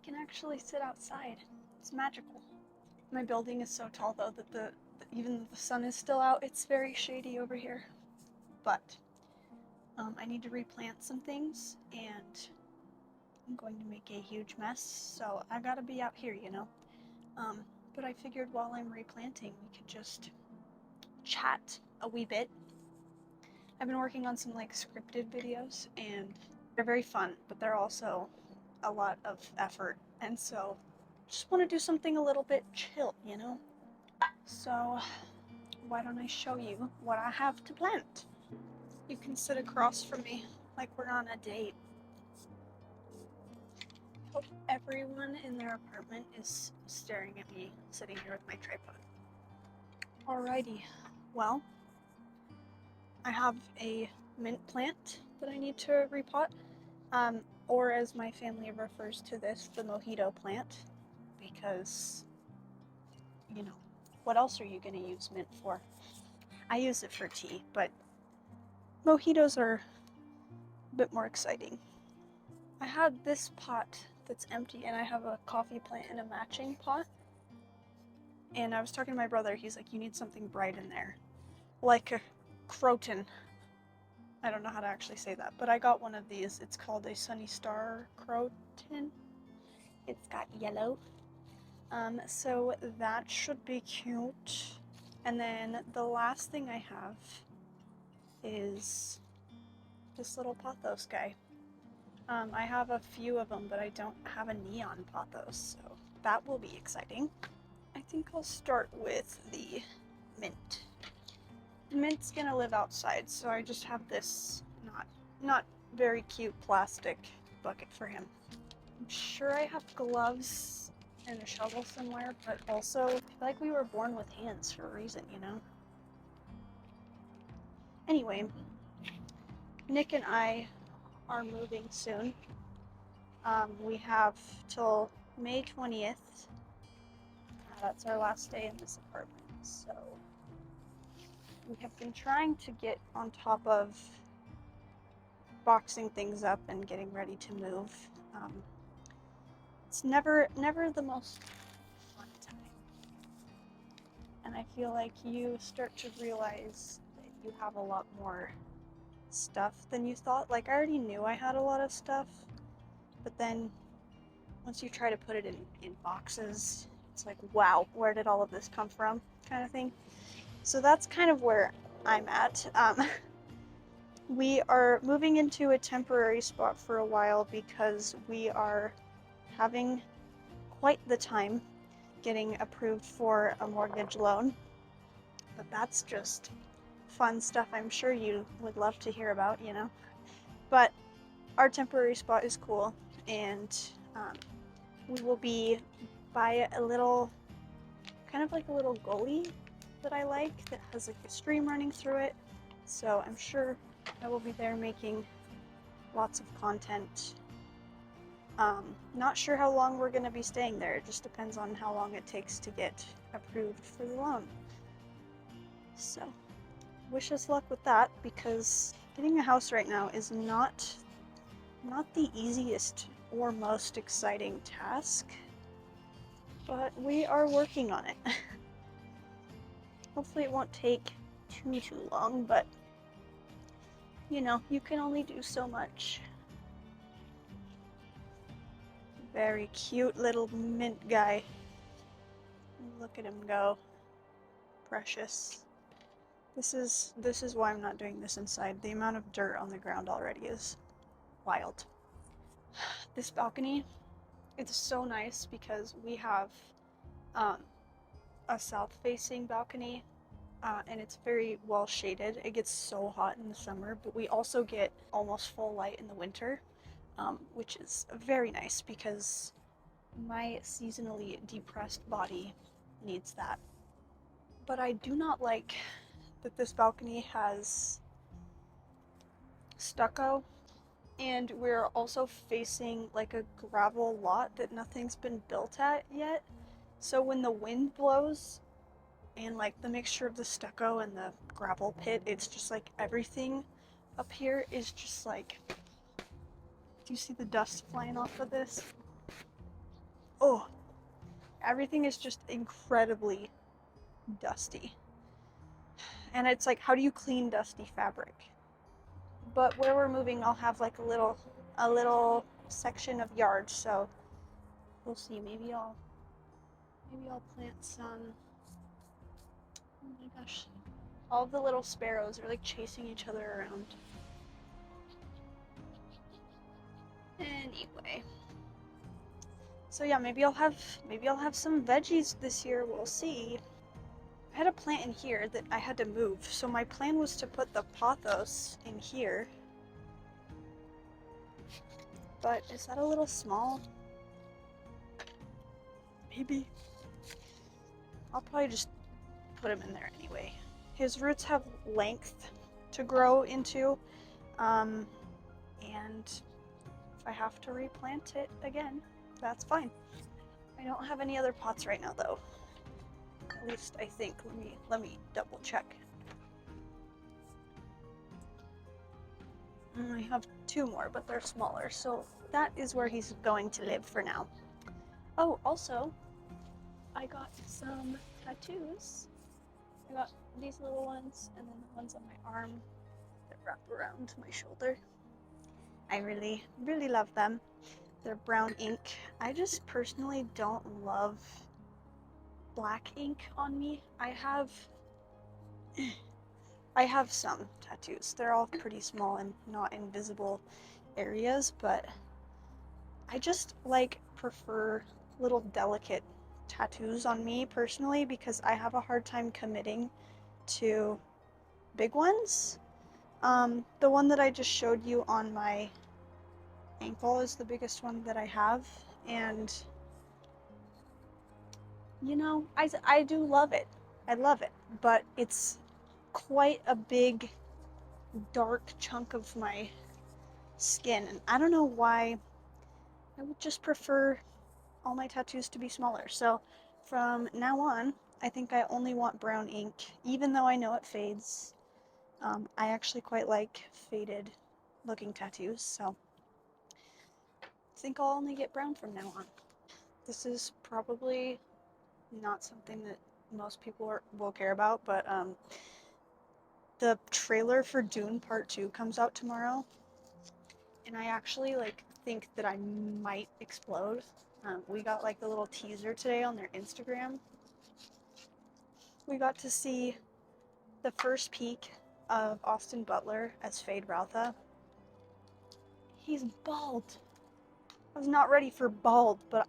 can actually sit outside. It's magical. My building is so tall though that even though the sun is still out, it's very shady over here. But I need to replant some things, and I'm going to make a huge mess, so I gotta be out here, you know. But I figured while I'm replanting, we could just chat a wee bit. I've been working on some like scripted videos, and they're very fun, but they're also a lot of effort, and so just want to do something a little bit chill, you know? So why don't I show you what I have to plant? You can sit across from me like we're on a date. Hope everyone in their apartment is staring at me sitting here with my tripod. Alrighty, well, I have a mint plant that I need to repot, or as my family refers to this, the mojito plant, because, you know, what else are you going to use mint for? I use it for tea, but mojitos are a bit more exciting. I had this pot that's empty, and I have a coffee plant in a matching pot, and I was talking to my brother. He's like, you need something bright in there, like a croton. I don't know how to actually say that, but I got one of these. It's called a Sunny Star croton. It's got yellow. So that should be cute. And then the last thing I have is this little pothos guy. I have a few of them, but I don't have a neon pothos, so that will be exciting. I think I'll start with the mint. The mint's gonna live outside, so I just have this not very cute plastic bucket for him. I'm sure I have gloves and a shovel somewhere, but also I feel like we were born with hands for a reason, you know? Anyway, Nick and I are moving soon. We have till May 20th. That's our last day in this apartment, so we have been trying to get on top of boxing things up and getting ready to move. It's never the most fun time. And I feel like you start to realize that you have a lot more stuff than you thought. Like, I already knew I had a lot of stuff, but then once you try to put it in boxes, it's like, wow, where did all of this come from, kind of thing. So that's kind of where I'm at. We are moving into a temporary spot for a while because we are having quite the time getting approved for a mortgage loan. But that's just fun stuff I'm sure you would love to hear about, you know. But our temporary spot is cool, and we will be by a little, kind of like a little gully that I like that has like a stream running through it. So I'm sure I will be there making lots of content. Not sure how long we're going to be staying there. It just depends on how long it takes to get approved for the loan. So wish us luck with that, because getting a house right now is not the easiest or most exciting task, but we are working on it. Hopefully it won't take too long, but you know, you can only do so much. Very cute little mint guy. Look at him go. Precious. This is why I'm not doing this inside. The amount of dirt on the ground already is wild. This balcony, it's so nice because we have a south-facing balcony, and it's very well shaded. It gets so hot in the summer, but we also get almost full light in the winter, which is very nice because my seasonally depressed body needs that. But I do not like that this balcony has stucco, and we're also facing like a gravel lot that nothing's been built at yet. So when the wind blows and like the mixture of the stucco and the gravel pit, it's just like everything up here is just like, do you see the dust flying off of this? Oh, everything is just incredibly dusty. And it's like, how do you clean dusty fabric? But where we're moving, I'll have like a little section of yard, so we'll see. Maybe I'll plant some. Oh my gosh, all the little sparrows are like chasing each other around. Anyway, so yeah, maybe I'll have some veggies this year. We'll see. I had a plant in here that I had to move, so my plan was to put the pothos in here. But is that a little small? Maybe. I'll probably just put him in there anyway. His roots have length to grow into, and if I have to replant it again, that's fine. I don't have any other pots right now, though. At least I think. Let me double check. I have 2 more, but they're smaller, so that is where he's going to live for now. Oh, also, I got some tattoos. I got these little ones, and then the ones on my arm that wrap around my shoulder. I really, really love them. They're brown ink. I just personally don't love black ink on me. I have some tattoos. They're all pretty small and not in visible areas, but I just prefer little delicate tattoos on me personally because I have a hard time committing to big ones. The one that I just showed you on my ankle is the biggest one that I have, and you know, I do love it. I love it, but it's quite a big dark chunk of my skin, and I don't know why. I would just prefer all my tattoos to be smaller. So from now on, I think I only want brown ink, even though I know it fades. I actually quite like faded looking tattoos, so I think I'll only get brown from now on. This is probably not something that most people will care about, but the trailer for Dune Part 2 comes out tomorrow, and I actually think that I might explode. We got the little teaser today on their Instagram. We got to see the first peek of Austin Butler as Feyd-Rautha. He's bald. I was not ready for bald, but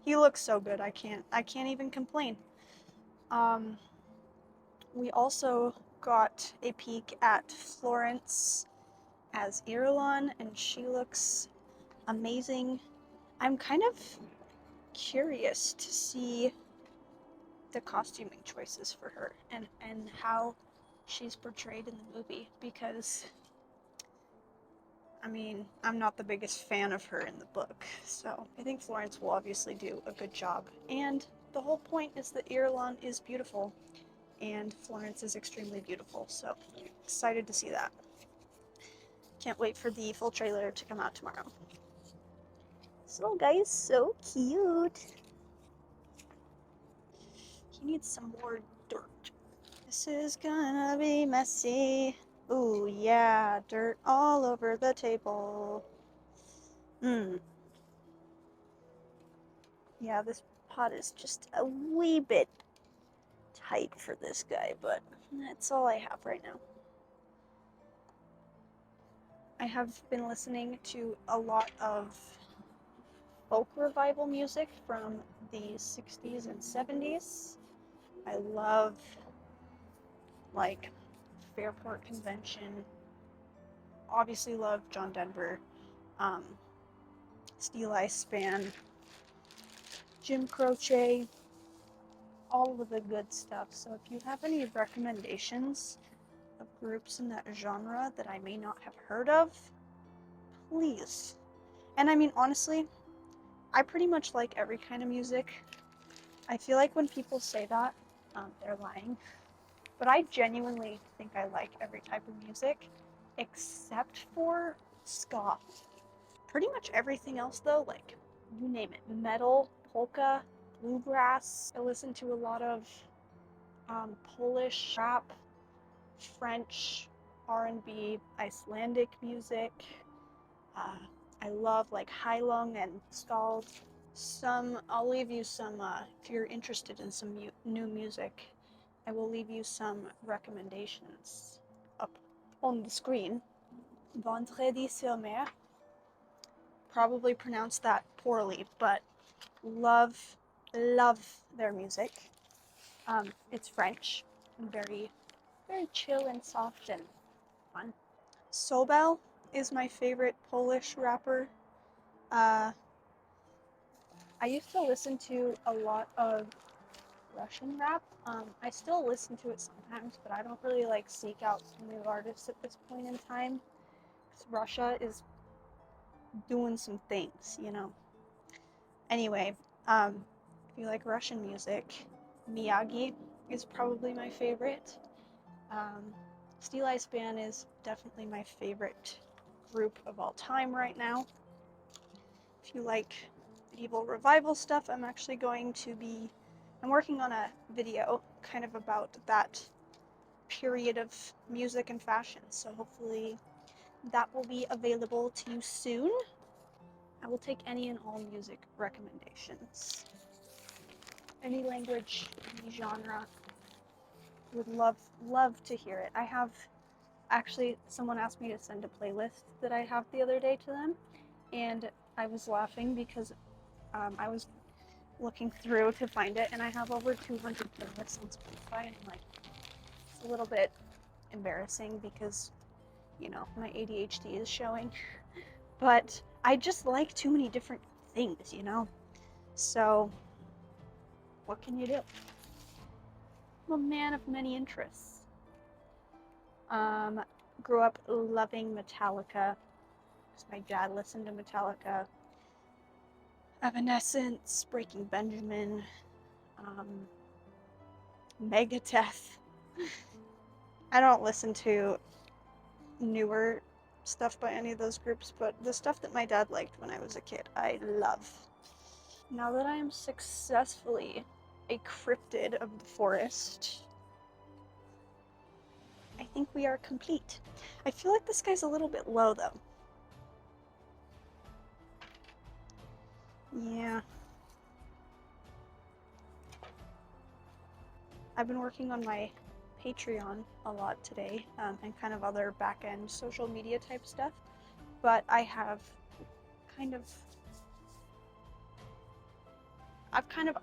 he looks so good. I can't even complain. We also got a peek at Florence as Irulan, and she looks amazing. I'm kind of curious to see the costuming choices for her and how she's portrayed in the movie, because I mean, I'm not the biggest fan of her in the book, so I think Florence will obviously do a good job. And the whole point is that Irulan is beautiful, and Florence is extremely beautiful, so excited to see that. Can't wait for the full trailer to come out tomorrow. This little guy is so cute. He needs some more dirt. This is gonna be messy. Ooh, yeah, dirt all over the table. Yeah, this pot is just a wee bit tight for this guy, but that's all I have right now. I have been listening to a lot of folk revival music from the 60s and 70s. I love Fairport Convention. Obviously love John Denver, Steel Eye Span, Jim Croce, all of the good stuff. So if you have any recommendations of groups in that genre that I may not have heard of, please. And I mean, honestly, I pretty much like every kind of music. I feel like when people say that, they're lying. But I genuinely think I like every type of music, except for ska. Pretty much everything else, though, you name it, metal, polka, bluegrass. I listen to a lot of Polish rap, French, R&B, Icelandic music. Uh, I love like Heilung and Skald. I'll leave you some, if you're interested in some new music, I will leave you some recommendations up on the screen. Vendredi sur Mer, probably pronounced that poorly, but love their music. It's French and very chill and soft and fun. Sobel is my favorite Polish rapper. I used to listen to a lot of Russian rap. I still listen to it sometimes, but I don't really like seek out new artists at this point in time, because Russia is doing some things, you know. Anyway, if you like Russian music, Miyagi is probably my favorite. Steel Ice Band is definitely my favorite group of all time right now. If you like medieval revival stuff, I'm working on a video kind of about that period of music and fashion, so hopefully that will be available to you soon. I will take any and all music recommendations. Any language, any genre. Would love to hear it. I have actually, someone asked me to send a playlist that I have the other day to them, and I was laughing because I was looking through to find it, and I have over 200 playlists on Spotify, and like, it's a little bit embarrassing because, you know, my ADHD is showing, but I just like too many different things, you know? So, what can you do? I'm a man of many interests. Grew up loving Metallica, because my dad listened to Metallica. Evanescence, Breaking Benjamin, Megadeth. I don't listen to newer stuff by any of those groups, but the stuff that my dad liked when I was a kid, I love. Now that I am successfully a cryptid of the forest, I think we are complete. I feel like this guy's a little bit low though. Yeah. I've been working on my Patreon a lot today, and kind of other back-end social media type stuff, but I've kind of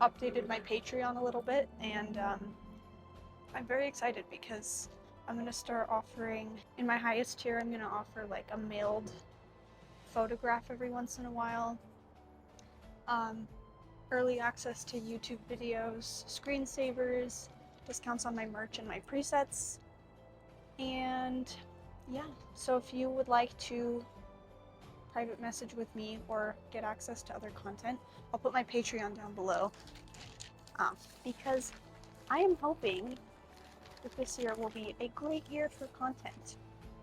updated my Patreon a little bit, and I'm very excited because I'm going to start offering, in my highest tier, I'm going to offer like a mailed photograph every once in a while, early access to YouTube videos, screensavers, discounts on my merch and my presets, and yeah, so if you would like to private message with me or get access to other content, I'll put my Patreon down below, because I am hoping that this year will be a great year for content.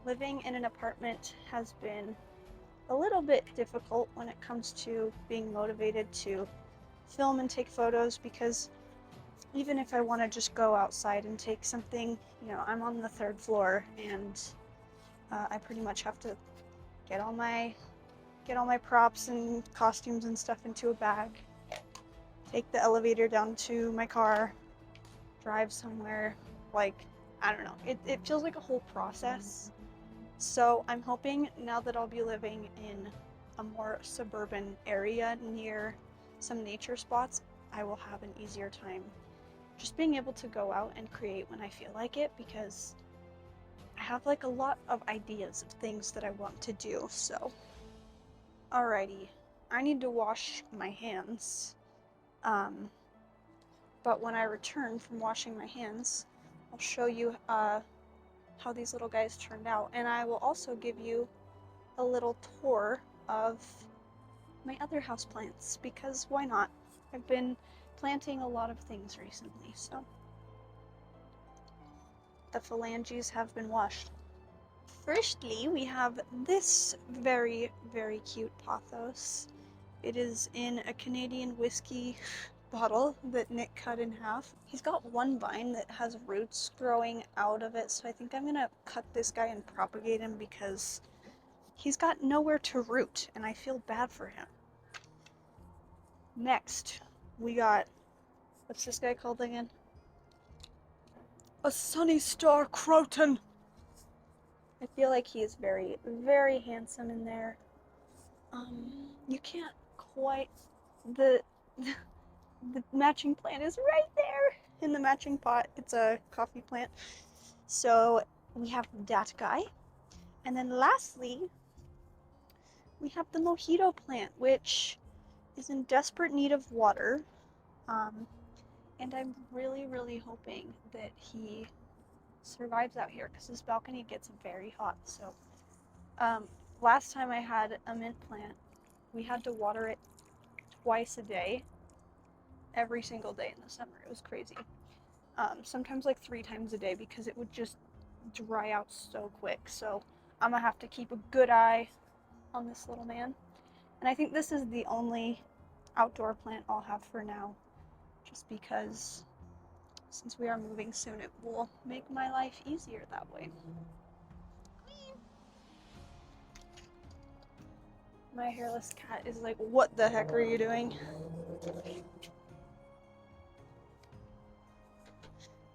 Living in an apartment has been a little bit difficult when it comes to being motivated to film and take photos, because even if I want to just go outside and take something, you know, I'm on the 3rd floor, and I pretty much have to get all my props and costumes and stuff into a bag, take the elevator down to my car, drive somewhere, like, I don't know, it feels like a whole process. So I'm hoping now that I'll be living in a more suburban area near some nature spots, I will have an easier time just being able to go out and create when I feel like it, because I have like a lot of ideas of things that I want to do. So alrighty, I need to wash my hands, but when I return from washing my hands, I'll show you how these little guys turned out, and I will also give you a little tour of my other houseplants, because why not? I've been planting a lot of things recently, so the phalanges have been washed. Firstly, we have this very, very cute pothos. It is in a Canadian whiskey bottle that Nick cut in half. He's got one vine that has roots growing out of it, so I think I'm gonna cut this guy and propagate him because he's got nowhere to root, and I feel bad for him. Next, we got, what's this guy called again? A Sunny Star Croton! I feel like he is very, very handsome in there. You can't quite, the matching plant is right there in the matching pot. It's a coffee plant. So we have that guy. And then lastly, we have the mojito plant, which is in desperate need of water. And I'm really, really hoping that he survives out here because this balcony gets very hot. So last time I had a mint plant, we had to water it twice a day, every single day in the summer. It was crazy. Sometimes like 3 times a day because it would just dry out so quick. So I'm gonna have to keep a good eye on this little man. And I think this is the only outdoor plant I'll have for now, just because since we are moving soon, it will make my life easier that way. My hairless cat is like, what the heck are you doing?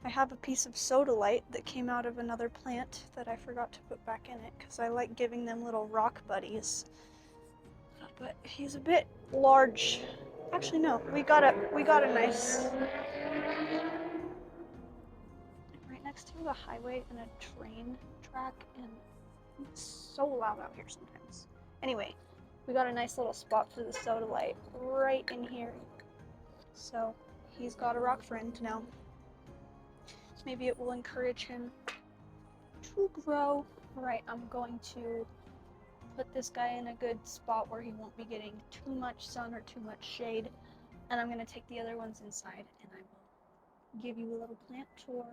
I have a piece of sodalite that came out of another plant that I forgot to put back in it because I like giving them little rock buddies. But he's a bit large. Actually, no, we got a nice, right next to a highway and a train track, and it's so loud out here sometimes. Anyway, we got a nice little spot for the sodalite right in here. So he's got a rock friend now. So maybe it will encourage him to grow. Right, I'm going to put this guy in a good spot where he won't be getting too much sun or too much shade. And I'm going to take the other ones inside and I will give you a little plant tour.